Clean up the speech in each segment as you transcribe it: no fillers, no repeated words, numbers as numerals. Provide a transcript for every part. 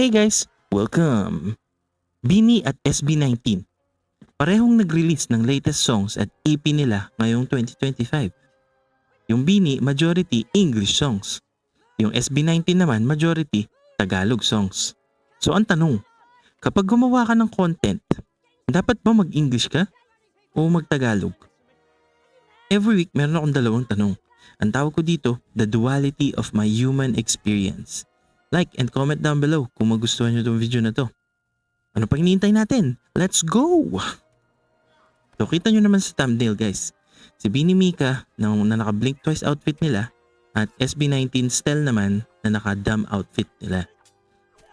Hey guys, welcome! BINI at SB19. Parehong nag-release ng latest songs at EP nila ngayong 2025. Yung BINI, majority English songs. Yung SB19 naman, majority Tagalog songs. So ang tanong, kapag gumawa ka ng content, dapat ba mag-English ka o mag-Tagalog? Every week meron akong dalawang tanong. Ang tawag ko dito, the duality of my human experience. Like and comment down below kung magustuhan nyo itong video na to. Ano pang hinihintay natin? Let's go! So kita nyo naman sa thumbnail guys. Si Bini Mika na naka-blink twice outfit nila at SB19 Stel naman na naka-dumb outfit nila.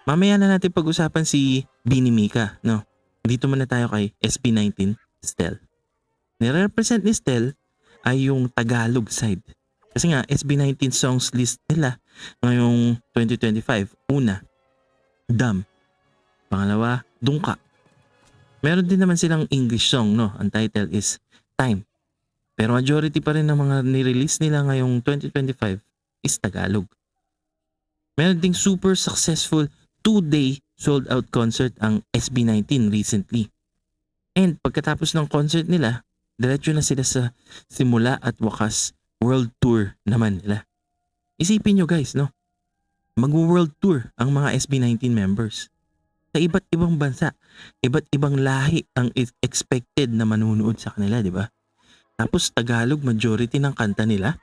Mamaya na natin pag-usapan si Bini Mika, no? Dito muna tayo kay SB19 Stel. Nire-represent ni Stel ay yung Tagalog side. Kasi nga SB19 songs list nila ngayong 2025. Una, Dumb. Pangalawa, Dungka. Meron din naman silang English song, no? Ang title is Time. Pero majority pa rin ng mga nirelease nila ngayong 2025 is Tagalog. Meron ding super successful 2-day sold out concert ang SB19 recently. And pagkatapos ng concert nila, diretso na sila sa simula at wakas world tour naman nila. Isipin nyo guys, no? Mag-world tour ang mga SB19 members. Sa iba't ibang bansa, iba't ibang lahi ang expected na manunood sa kanila, di ba? Tapos Tagalog majority ng kanta nila.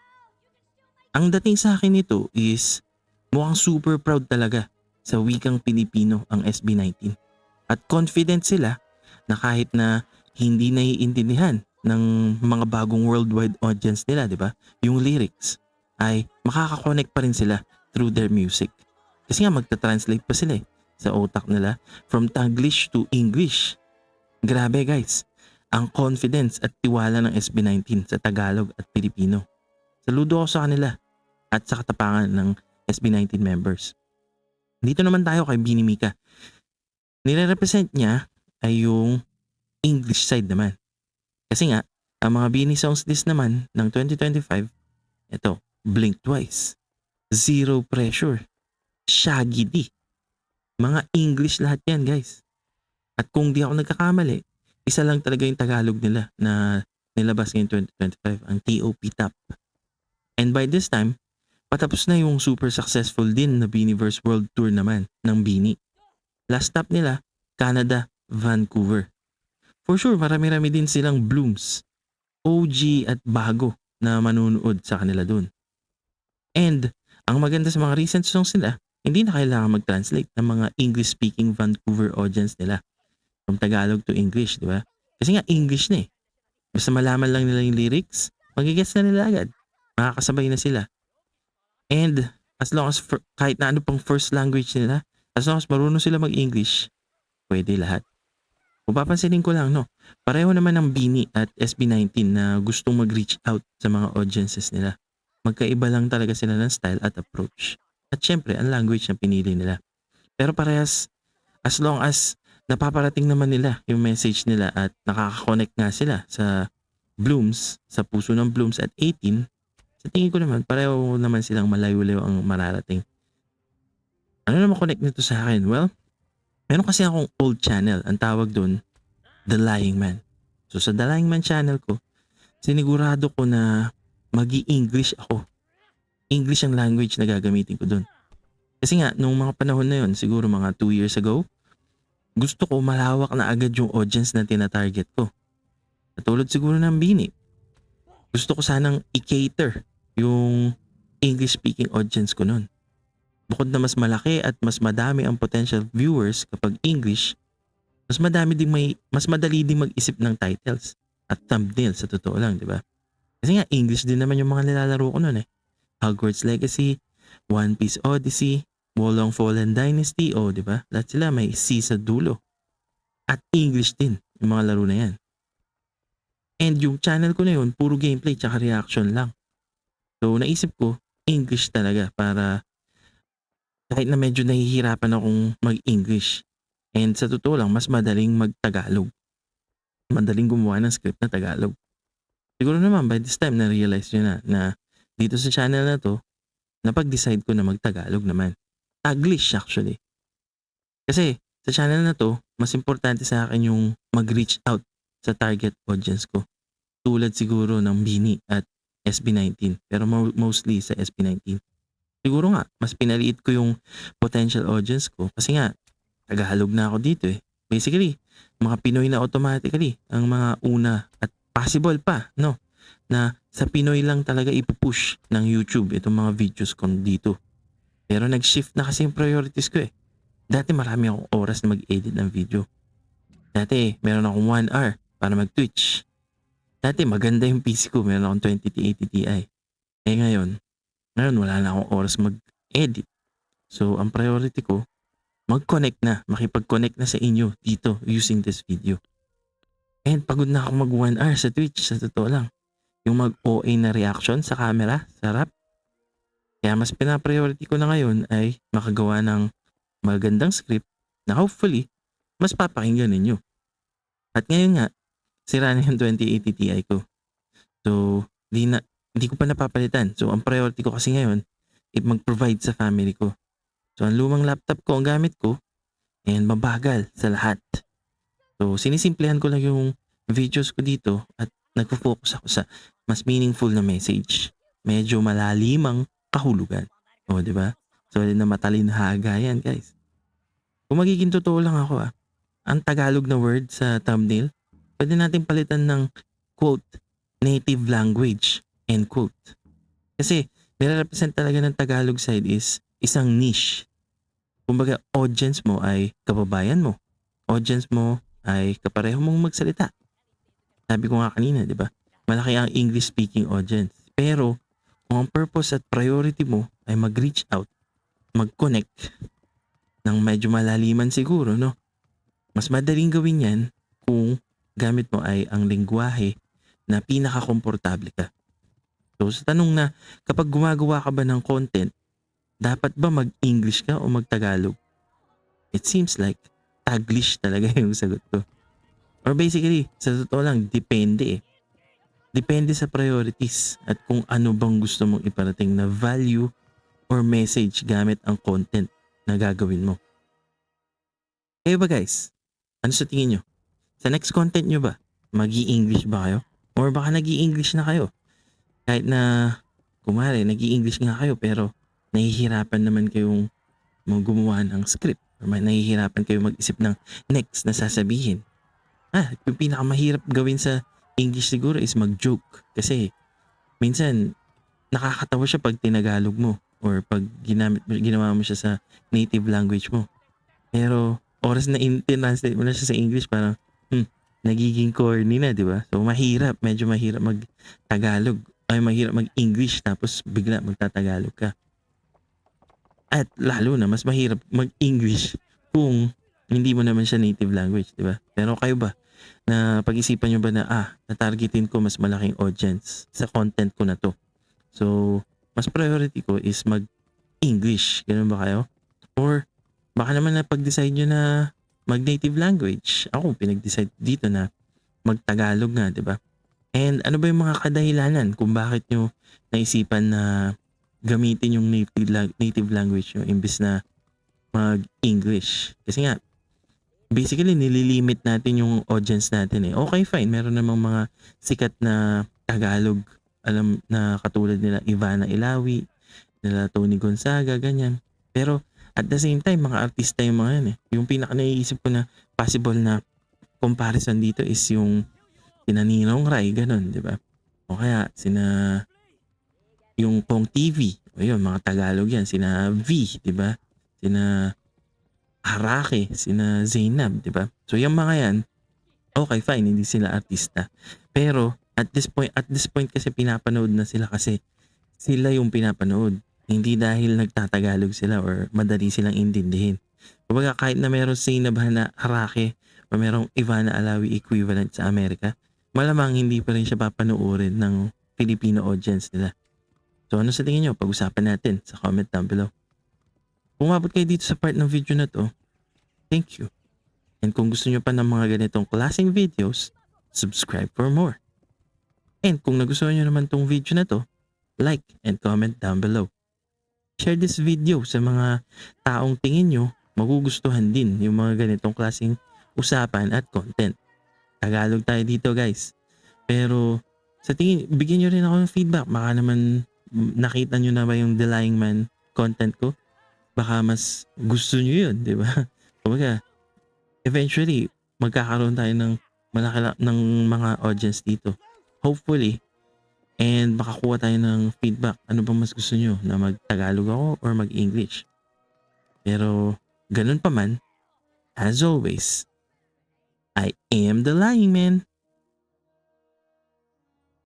Ang dating sa akin nito is mukhang super proud talaga sa wikang Pilipino ang SB19. At confident sila na kahit na hindi naiintindihan ng mga bagong worldwide audience nila, di ba? Yung lyrics ay makaka-connect pa rin sila through their music. Kasi nga magta-translate pa sila sa utak nila from Taglish to English. Grabe guys, ang confidence at tiwala ng SB19 sa Tagalog at Pilipino. Saludo ako sa kanila at sa katapangan ng SB19 members. Dito naman tayo kay Bini Mika. Nire-represent niya ay yung English side naman. Kasi nga, ang mga Bini songs list naman ng 2025, ito, Blink Twice, Zero Pressure, Shaggy D. Mga English lahat yan guys. At kung di ako nagkakamali, isa lang talaga yung Tagalog nila na nilabas ngayong 2025, ang TOP Top. And by this time, patapos na yung super successful din na Biniverse World Tour naman ng Bini. Last stop nila, Canada, Vancouver. For sure, marami-rami din silang blooms, OG at bago na manunood sa kanila dun. And ang maganda sa mga recent songs nila, hindi na kailangan mag-translate ng mga English-speaking Vancouver audience nila from Tagalog to English, di ba? Kasi nga English na eh. Basta malaman lang nila yung lyrics, magigets na nila agad. Makakasabay na sila. And as long as kahit na ano pang first language nila, as long as marunong sila mag-English, pwede lahat. Kung papansinin ko lang, no, pareho naman ng Bini at SB19 na gustong mag-reach out sa mga audiences nila. Magkaiba lang talaga sila ng style at approach. At syempre, ang language na pinili nila. Pero parehas, as long as napaparating naman nila yung message nila at nakaka-connect nga sila sa Blooms, sa puso ng Blooms at 18, sa tingin ko naman, pareho naman silang malayo-layo ang mararating. Ano naman connect nito sa akin? Well, meron kasi akong old channel. Ang tawag dun, The Lying Man. So sa The Lying Man channel ko, sinigurado ko na magi-English ako. English ang language na gagamitin ko dun. Kasi nga, nung mga panahon na yun, siguro mga 2 years ago, gusto ko malawak na agad yung audience na tina-target ko. Katulad siguro ng Bini. Gusto ko sanang i-cater yung English-speaking audience ko nun. Bukod na mas malaki at mas madami ang potential viewers kapag English, mas madali din mag-isip ng titles at thumbnail sa totoo lang, di ba? Kasi nga English din naman yung mga nilalaro ko noon eh. Hogwarts Legacy, One Piece Odyssey, Wolong Fallen Dynasty, di ba? Lahat sila may C sa dulo. At English din yung mga laro na yan. And yung channel ko na yun, puro gameplay tsaka reaction lang. So naisip ko, English talaga para kahit na medyo nahihirapan akong mag-English. And sa totoo lang, mas madaling mag-Tagalog. Madaling gumawa ng script na Tagalog. Siguro naman by this time na-realize nyo na dito sa channel na to, napag-decide ko na mag-Tagalog naman. Taglish actually. Kasi sa channel na 'to, mas importante sa akin yung mag-reach out sa target audience ko. Tulad siguro ng BINI at SB19, pero mostly sa SB19. Siguro nga mas pinaliit ko yung potential audience ko kasi nga Tagalog na ako dito, eh. Basically, mga Pinoy na automatically ang mga una at possible pa 'no, na sa Pinoy lang talaga ipu-push ng YouTube itong mga videos ko dito. Pero nag-shift na kasi yung priorities ko, eh. Dati marami akong oras na mag-edit ng video. Dati meron akong 1 hour para mag-Twitch. Dati maganda yung PC ko, meron akong 2080 Ti. Eh ngayon wala na akong oras mag-edit. So ang priority ko, mag-connect na, makipag-connect na sa inyo dito using this video. And pagod na ako mag 1 hour sa Twitch, sa totoo lang. Yung mag-OA na reaction sa camera, sarap. Kaya mas pina-priority ko na ngayon ay makagawa ng magandang script na hopefully mas papakinggan ninyo. At ngayon nga, sira na yung 2080 Ti ko. So, hindi ko pa napapalitan. So, ang priority ko kasi ngayon ay mag-provide sa family ko. So, ang lumang laptop ko ang gamit ko and mabagal sa lahat. So, sinisimplehan ko lang yung videos ko dito at nagfo-focus ako sa mas meaningful na message. Medyo malalimang kahulugan. O, di ba? So, na matalinhaga yan, guys. Kung magiging totoo lang ako ang Tagalog na word sa thumbnail, pwede natin palitan ng quote, native language, end quote. Kasi, nire-represent talaga ng Tagalog side is isang niche. Kumbaga, audience mo ay kababayan mo. Audience mo ay kapareho mong magsalita. Sabi ko nga kanina, di ba? Malaki ang English-speaking audience. Pero, kung ang purpose at priority mo ay mag-reach out, mag-connect ng medyo malaliman siguro, no? Mas madaling gawin yan kung gamit mo ay ang lengguwahe na pinaka-komportable ka. So, sa tanong na kapag gumagawa ka ba ng content, dapat ba mag-English ka o mag-Tagalog? It seems like Taglish talaga yung sagot ko. Or basically, sa totoo lang, depende eh. Depende sa priorities at kung ano bang gusto mong iparating na value or message gamit ang content na gagawin mo. Kayo ba guys? Ano sa tingin nyo? Sa next content nyo ba? Mag-i-English ba kayo? Or baka nag-i-English na kayo? Kahit na, kumare, nag-i-English nga kayo pero nahihirapan naman kayong gumawa ng script. Or nahihirapan kayo mag-isip ng next na sasabihin. Yung pinakamahirap gawin sa English siguro is mag-joke. Kasi minsan nakakatawa siya pag tinagalog mo or pag ginawa mo siya sa native language mo. Pero oras na translate mo na siya sa English parang nagiging corny na, di ba? So medyo mahirap mag-Tagalog. Ay mahirap mag-English tapos bigla magtatagalog ka. At lalo na mas mahirap mag-English kung hindi mo naman siya native language, di ba? Pero kayo ba, na pag-isipan nyo ba na na-targetin ko mas malaking audience sa content ko na to? So, mas priority ko is mag-English. Ganun ba kayo? Or baka naman na pag-decide nyo na mag-native language. Ako, pinag-decide dito na mag-Tagalog nga, di ba? And ano ba yung mga kadahilanan kung bakit nyo naisipan na gamitin yung native language nyo imbis na mag-English? Kasi nga, basically nililimit natin yung audience natin eh. Okay, fine. Meron namang mga sikat na Tagalog alam na katulad nila Ivana Ilawi, nila Tony Gonzaga, ganyan. Pero at the same time, mga artista yung mga yan eh. Yung pinaka naiisip ko na possible na comparison dito is yung sina Ninong Rai, ganun, di ba? O kaya yung Kong TV, o yun, mga Tagalog yan, sina V, di ba? Sina Harake, sina Zainab, di ba? So yung mga yan, okay fine, hindi sila artista. Pero at this point kasi pinapanood na sila kasi sila yung pinapanood. Hindi dahil nagtatagalog sila or madali silang intindihin. Kumbaga kahit na meron Zainab Harake o merong Ivana Alawi equivalent sa Amerika, malamang hindi pa rin siya papanoorin ng Filipino audience nila. So ano sa tingin nyo? Pag-usapan natin sa comment down below. Kung umabot kayo dito sa part ng video na to, thank you. And kung gusto nyo pa ng mga ganitong klaseng videos, subscribe for more. And kung nagustuhan nyo naman tong video na to, like and comment down below. Share this video sa mga taong tingin nyo magugustuhan din yung mga ganitong klaseng usapan at content. Tagalog tayo dito guys. Pero sa tingin, bigyan nyo rin ako ng feedback. Baka naman nakita nyo na ba yung The Lying Man content ko? Baka mas gusto nyo yun, di ba? Kumbaga, eventually, magkakaroon tayo ng ng mga audience dito. Hopefully, and makakuha tayo ng feedback. Ano ba mas gusto nyo? Na mag-Tagalog ako or mag-English? Pero, ganun pa man, as always, I am the Lying Man.